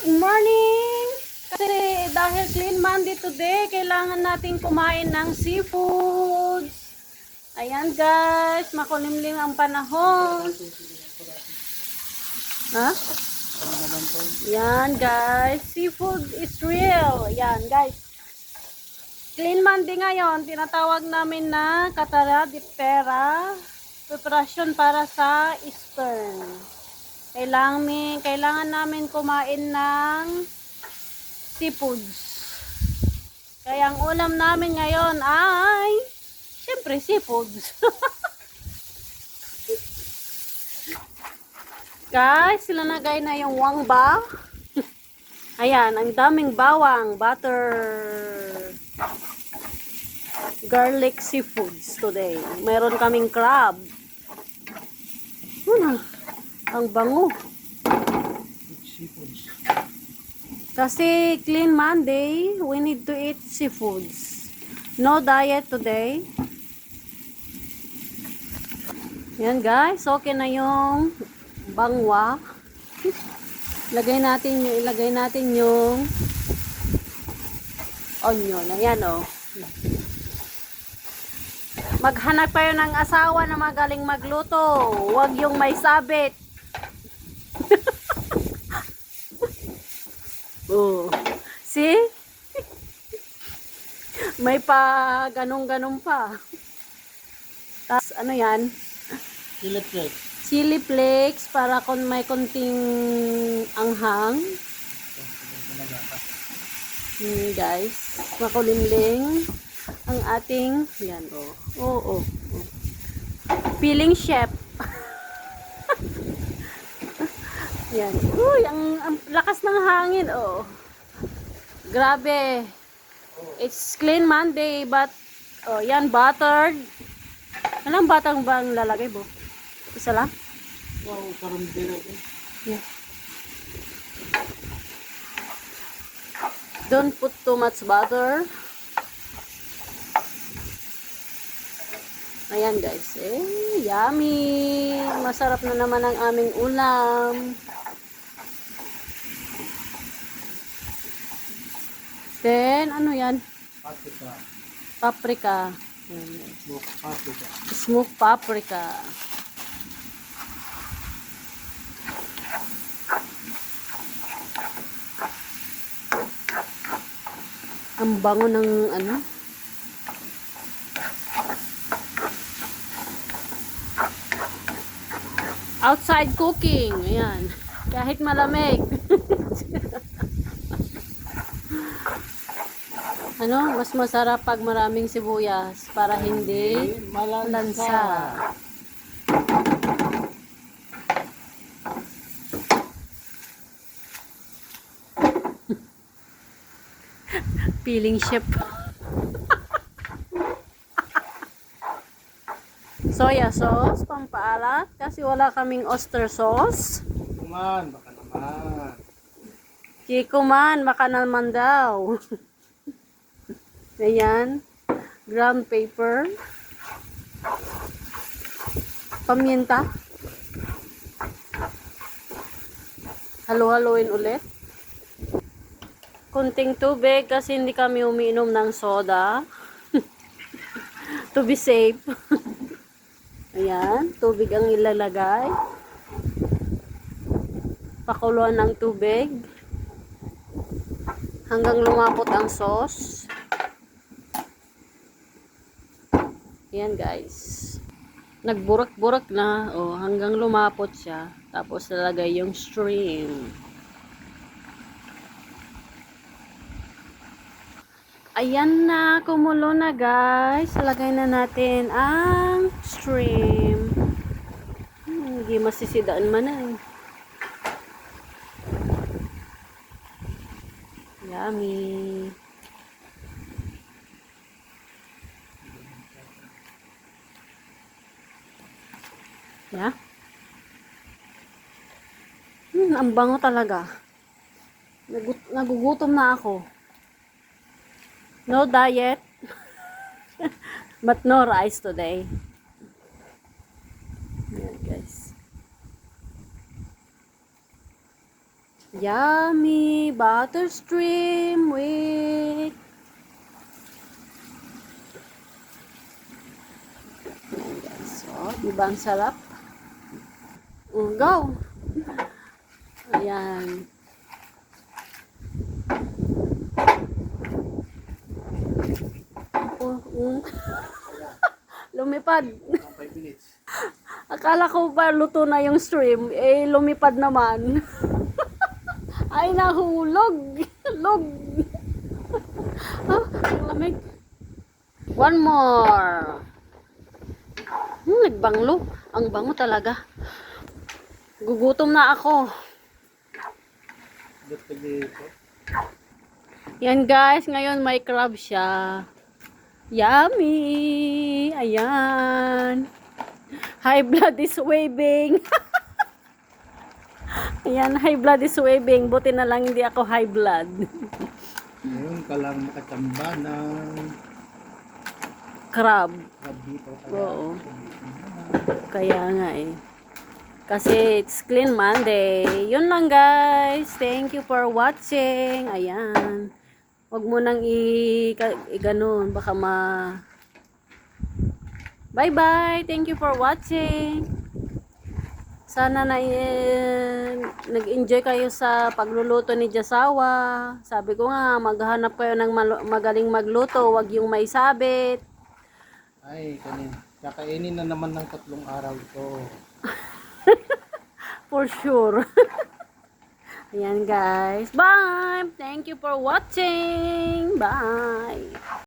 Good morning! Kasi dahil clean Monday today, kailangan natin kumain ng seafood. Ayan guys, makulimlim ang panahon. Ha? Yan guys, seafood is real. Yan guys. Clean Monday ngayon, tinatawag namin na Katara Diphthera. Preparasyon para sa Easter. Kailangan namin kumain ng seafoods. Kaya ang ulam namin ngayon ay syempre seafoods. Guys, ilalagay na yung wangba. Ayan, ang daming bawang, butter, garlic seafoods today. Meron kaming crab. Ang bango. Kasi clean Monday, we need to eat seafoods. No diet today. Yan guys, okay na yung bangwa. Ilagay natin yung onion. Ayan oh. Maghanap kayo ng asawa na magaling magluto. Huwag yung may sabit. Oh. See? May pa ganun-ganun pa. Tapos ano yan? Chili flakes. Chili flakes para kung may konting anghang. Guys, makulimling ang ating yan oh. Oh. Feeling chef. Yan. Uy, ang lakas ng hangin, oh. Grabe. It's clean Monday, but, oh, yan, buttered. Anong batang bang lalagay mo? Isa lang? Wow, parang bilo. Yeah. Don't put too much butter. Ayan, guys. Yummy. Masarap na naman ang aming ulam. Then, ano yan? Paprika. Paprika. Smoked paprika. Smoked paprika. Ang bango ng ano? Outside cooking. Ayan. Kahit malamig. Ano, mas masarap pag maraming sibuyas para hindi malansa. Feeling chef. Soya sauce, pampaalat, kasi wala kaming oyster sauce. Kuman, baka naman. Kiko man, baka naman daw. Ayan. Ground paper. Paminta. Halo-haloin ulit. Kunting tubig kasi hindi kami umiinom ng soda. To be safe. Ayan. Tubig ang ilalagay. Pakuluan ng tubig. Hanggang lumapot ang sauce. Ayan guys. Nagburak-burak na. Oh, hanggang lumapot siya. Tapos lalagay yung shrimp. Ayan na. Kumulo na guys. Lagay na natin ang shrimp. Hindi masisidaan man eh. Yummy. Yeah. Ang bango talaga. Nagugutom na ako. No diet. But no rice today. Ayan guys. Yummy butter stream with so, diba ang sarap? Go! Ayan. Lumipad. 5 minutes. Akala ko ba luto na yung stream, eh lumipad naman. Ay nahulog. Log. Ang lamig. One more. Nagbanglo. Ang bango talaga. Gugutom na ako. Dito dito. Yan guys, ngayon may crab siya. Yummy! Ayan. High blood is waving. Ayan, high blood is waving. Buti na lang hindi ako high blood. Ngayon ka lang makachamba ng Crab. crab dito. Oo. Kaya nga eh. Kasi it's Clean Monday. Yun lang guys. Thank you for watching. Ayan. Huwag mo nang i-ganon. Baka Bye-bye. Thank you for watching. Sana na nag-enjoy kayo sa pagluluto ni Jasawa. Sabi ko nga, maghanap kayo ng magaling magluto. Huwag yung may sabit. Ay, kakainin na naman ng 3 araw ito. For sure. Ayan guys. Bye! Thank you for watching. Bye!